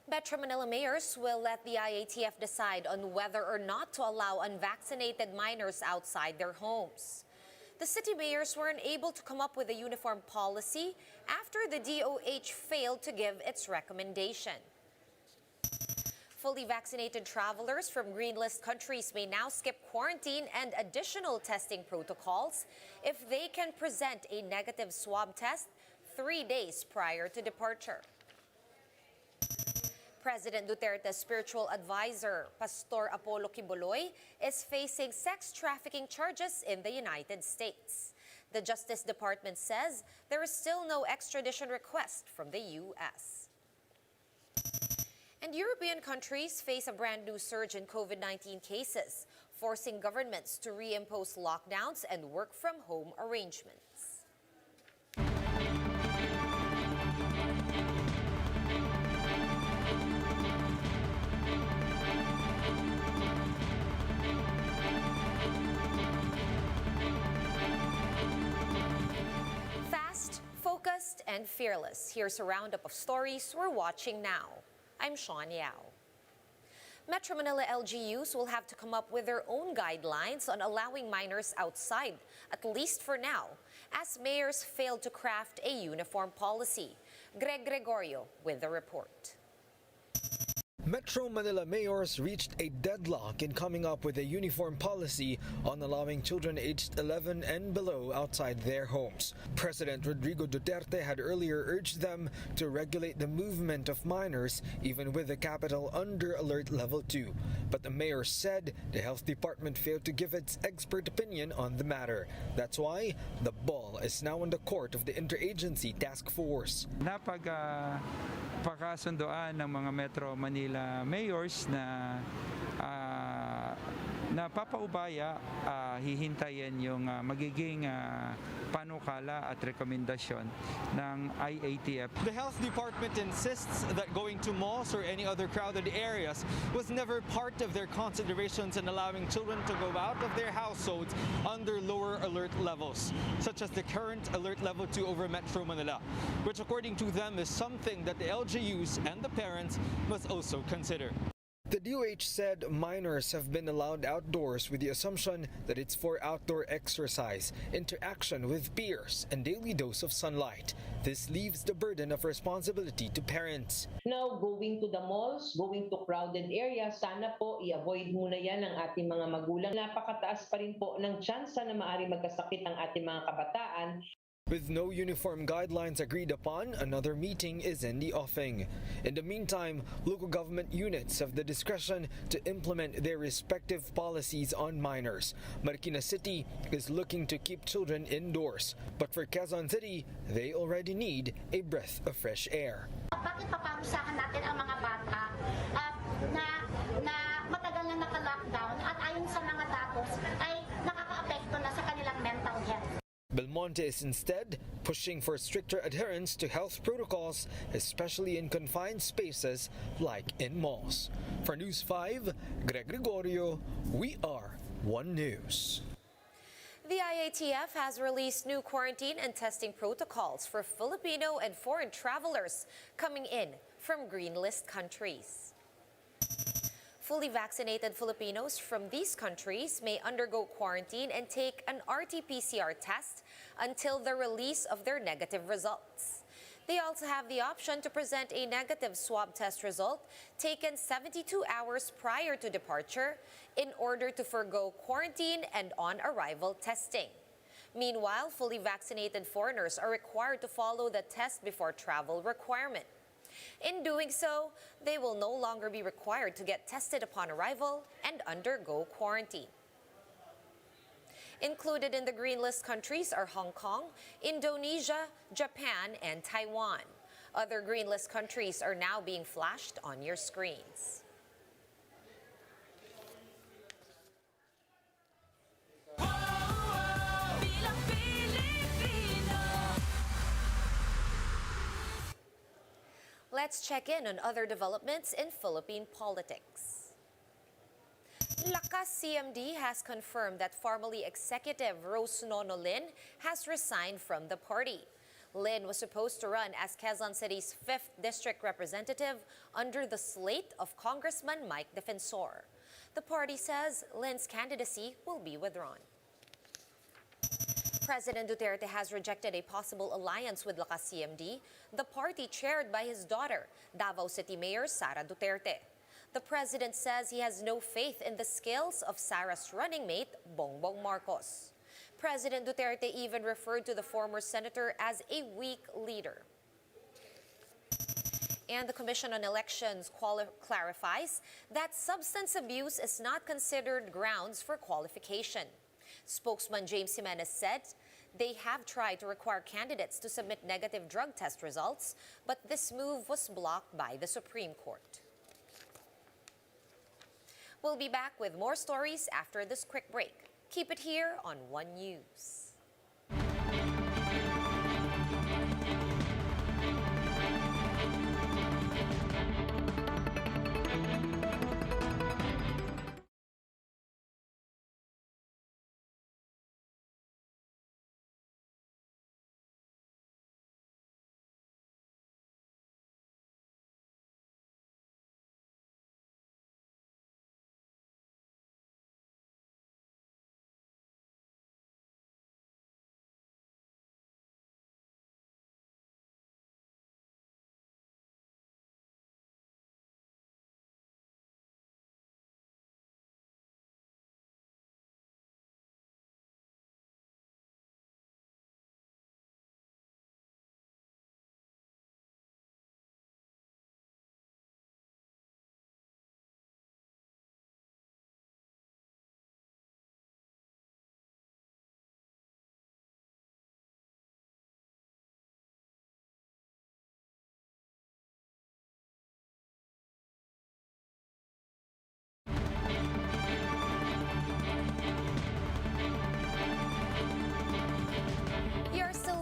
Metro Manila mayors will let the IATF decide on whether or not to allow unvaccinated minors outside their homes. The city mayors were unable to come up with a uniform policy after the DOH failed to give its recommendation. Fully vaccinated travelers from green list countries may now skip quarantine and additional testing protocols if they can present a negative swab test 3 days prior to departure. President Duterte's spiritual advisor, Pastor Apollo Quiboloy, is facing sex trafficking charges in the United States. The Justice Department says there is still no extradition request from the U.S. And European countries face a brand new surge in COVID-19 cases, forcing governments to reimpose lockdowns and work-from-home arrangements. Focused and fearless. Here's a roundup of stories we're watching now. I'm Sean Yao. Metro Manila LGUs will have to come up with their own guidelines on allowing minors outside, at least for now, as mayors failed to craft a uniform policy. Greg Gregorio with the report. Metro Manila mayors reached a deadlock in coming up with a uniform policy on allowing children aged 11 and below outside their homes. President Rodrigo Duterte had earlier urged them to regulate the movement of minors, even with the capital under alert level 2. But the mayor said the health department failed to give its expert opinion on the matter. That's why the ball is now in the court of the interagency task force. Pagkasundoan ng mga Metro Manila mayors na napapaubaya, hihintayin yung magiging panukala at rekomendasyon ng IATF. The health department insists that going to malls or any other crowded areas was never part of their considerations in allowing children to go out of their households under lower alert levels, such as the current alert level 2 over Metro Manila, which according to them is something that the LGUs and the parents must also consider. The DOH said minors have been allowed outdoors with the assumption that it's for outdoor exercise, interaction with peers, and daily dose of sunlight. This leaves the burden of responsibility to parents. Now, going to the malls, going to crowded areas, sana po i-avoid muna yan ng ating mga magulang. Napakataas pa rin po ng tsansa na maaari magkasakit ang ating mga kabataan. With no uniform guidelines agreed upon, another meeting is in the offing. In the meantime, local government units have the discretion to implement their respective policies on minors. Marikina City is looking to keep children indoors, but for Quezon City, they already need a breath of fresh air. Bakit paparusahan natin ang mga bata na matagal na naka-lockdown at ayon sa mga datos ay nakaka-apekto na sa kanilang mental health? Belmonte is instead pushing for stricter adherence to health protocols, especially in confined spaces like in malls. For News 5, Greg Gregorio, we are One News. The IATF has released new quarantine and testing protocols for Filipino and foreign travelers coming in from green list countries. Fully vaccinated Filipinos from these countries may undergo quarantine and take an RT-PCR test until the release of their negative results. They also have the option to present a negative swab test result taken 72 hours prior to departure in order to forgo quarantine and on-arrival testing. Meanwhile, fully vaccinated foreigners are required to follow the test before travel requirement. In doing so, they will no longer be required to get tested upon arrival and undergo quarantine. Included in the green list countries are Hong Kong, Indonesia, Japan, and Taiwan. Other green list countries are now being flashed on your screens. Let's check in on other developments in Philippine politics. Lakas CMD has confirmed that formerly executive Rose Nonolin has resigned from the party. Lin was supposed to run as Quezon City's 5th District Representative under the slate of Congressman Mike Defensor. The party says Lin's candidacy will be withdrawn. President Duterte has rejected a possible alliance with Lakas CMD, the party chaired by his daughter, Davao City Mayor Sara Duterte. The president says he has no faith in the skills of Sara's running mate, Bongbong Marcos. President Duterte even referred to the former senator as a weak leader. And the Commission on Elections clarifies that substance abuse is not considered grounds for qualification. Spokesman James Jimenez said they have tried to require candidates to submit negative drug test results, but this move was blocked by the Supreme Court. We'll be back with more stories after this quick break. Keep it here on One News.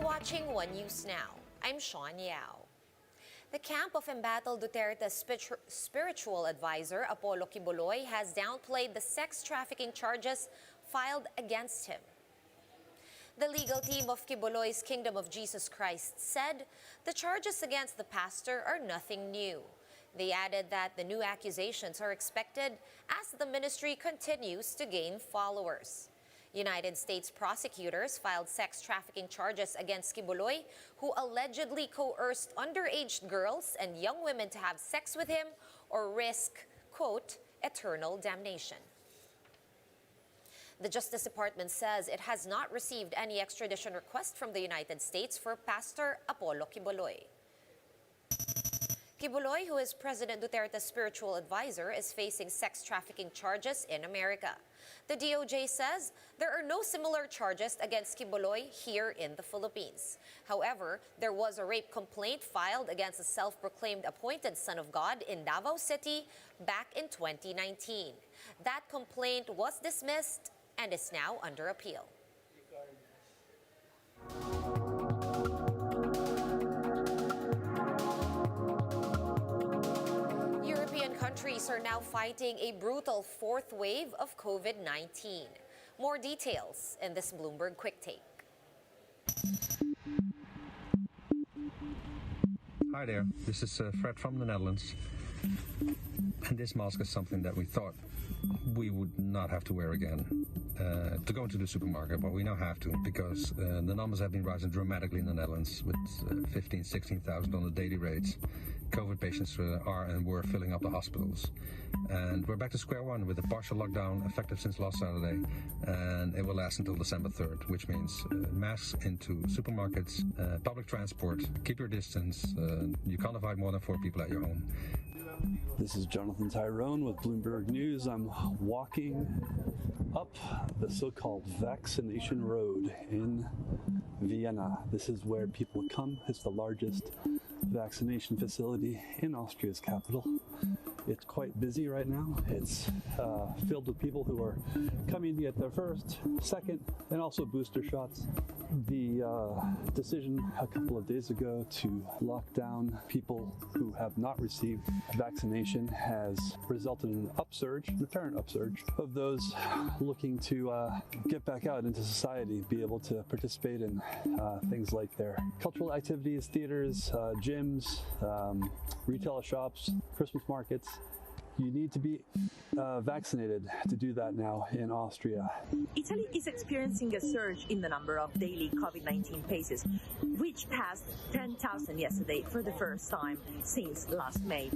Watching One News Now. I'm Sean Yao. The camp of embattled Duterte's spiritual advisor, Apollo Quiboloy, has downplayed the sex trafficking charges filed against him. The legal team of Quiboloy's Kingdom of Jesus Christ said the charges against the pastor are nothing new. They added that the new accusations are expected as the ministry continues to gain followers. United States prosecutors filed sex trafficking charges against Quiboloy, who allegedly coerced underage girls and young women to have sex with him or risk, quote, eternal damnation. The Justice Department says it has not received any extradition request from the United States for Pastor Apollo Quiboloy. Quiboloy, who is President Duterte's spiritual advisor, is facing sex trafficking charges in America. The DOJ says there are no similar charges against Quiboloy here in the Philippines. However, there was a rape complaint filed against a self-proclaimed appointed son of God in Davao City back in 2019. That complaint was dismissed and is now under appeal. Countries are now fighting a brutal fourth wave of COVID-19. More details in this Bloomberg Quick Take. Hi there, this is Fred from the Netherlands. And this mask is something that we thought we would not have to wear again to go into the supermarket, but we now have to because the numbers have been rising dramatically in the Netherlands with 15,000, 16,000 on the daily rates. COVID patients are and were filling up the hospitals. And we're back to square one with a partial lockdown effective since last Saturday, and it will last until December 3rd, which means masks into supermarkets, public transport, keep your distance, you can't invite more than 4 people at your home. This is Jonathan Tyrone with Bloomberg News. I'm walking up the so-called vaccination road in Vienna. This is where people come. It's the largest vaccination facility in Austria's capital. It's quite busy right now. It's filled with people who are coming to get their first, second, and also booster shots. The decision a couple of days ago to lock down people who have not received vaccination has resulted in an upsurge, an apparent upsurge, of those looking to get back out into society, be able to participate in things like their cultural activities, theaters, gyms, retail shops, Christmas markets. You need to be vaccinated to do that now in Austria. Italy is experiencing a surge in the number of daily COVID-19 cases, which passed 10,000 yesterday for the first time since last May.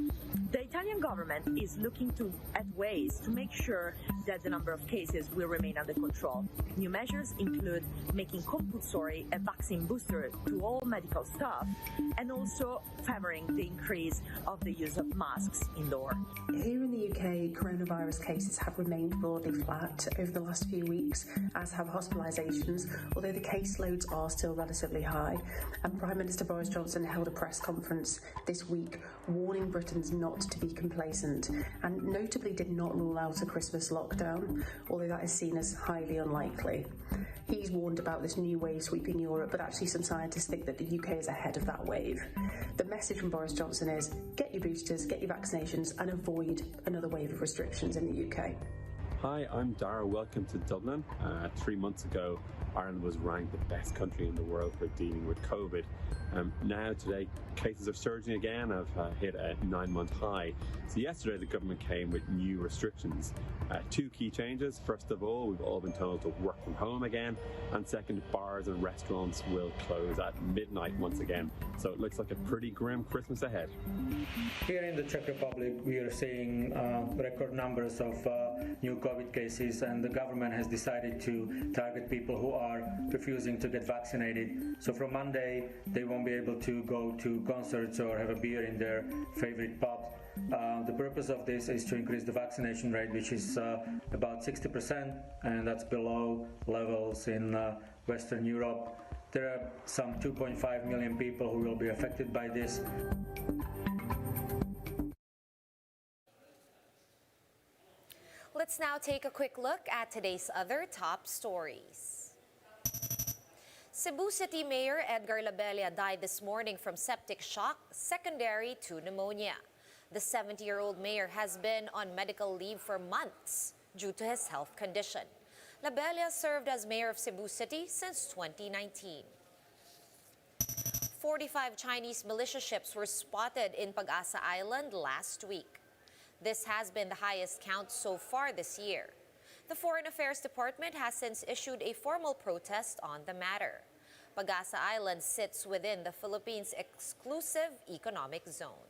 The Italian government is looking at ways to make sure that the number of cases will remain under control. New measures include making compulsory a vaccine booster to all medical staff and also favoring the increase of the use of masks indoor. Here in the UK, coronavirus cases have remained broadly flat over the last few weeks, as have hospitalisations, although the caseloads are still relatively high. And Prime Minister Boris Johnson held a press conference this week warning Britons not to be complacent, and notably did not rule out a Christmas lockdown, although that is seen as highly unlikely. He's warned about this new wave sweeping Europe, but actually some scientists think that the UK is ahead of that wave. The message from Boris Johnson is get your boosters, get your vaccinations, and avoid another wave of restrictions in the UK. Hi, I'm Dara. Welcome to Dublin. 3 months ago, Ireland was ranked the best country in the world for dealing with COVID. Now, today, cases are surging again. Have hit a 9-month high. So yesterday, the government came with new restrictions. 2 key changes. First of all, we've all been told to work from home again. And second, bars and restaurants will close at midnight once again. So it looks like a pretty grim Christmas ahead. Here in the Czech Republic, we are seeing record numbers of new COVID cases, and the government has decided to target people who are refusing to get vaccinated. So from Monday, they won't be able to go to concerts or have a beer in their favorite pub. The purpose of this is to increase the vaccination rate, which is about 60%, and that's below levels in Western Europe. There are some 2.5 million people who will be affected by this. Let's now take a quick look at today's other top stories. Cebu City Mayor Edgar Labella died this morning from septic shock secondary to pneumonia. The 70-year-old mayor has been on medical leave for months due to his health condition. Labella served as mayor of Cebu City since 2019. 45 Chinese militia ships were spotted in Pag-asa Island last week. This has been the highest count so far this year. The Foreign Affairs Department has since issued a formal protest on the matter. Pag-asa Island sits within the Philippines' exclusive economic zone.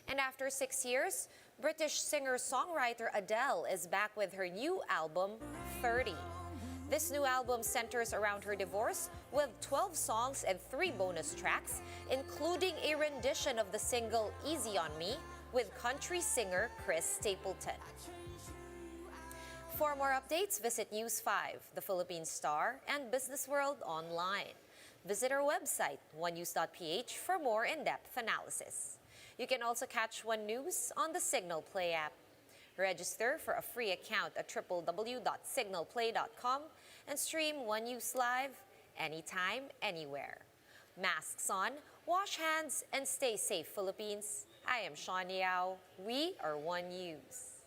And after 6 years, British singer-songwriter Adele is back with her new album, 30. This new album centers around her divorce with 12 songs and 3 bonus tracks, including a rendition of the single Easy on Me with country singer Chris Stapleton. For more updates, visit News 5, The Philippine Star, and Business World online. Visit our website, onenews.ph, for more in-depth analysis. You can also catch One News on the Signal Play app. Register for a free account at www.signalplay.com and stream One News live anytime, anywhere. Masks on, wash hands, and stay safe, Philippines. I am Sean Yao. We are One News.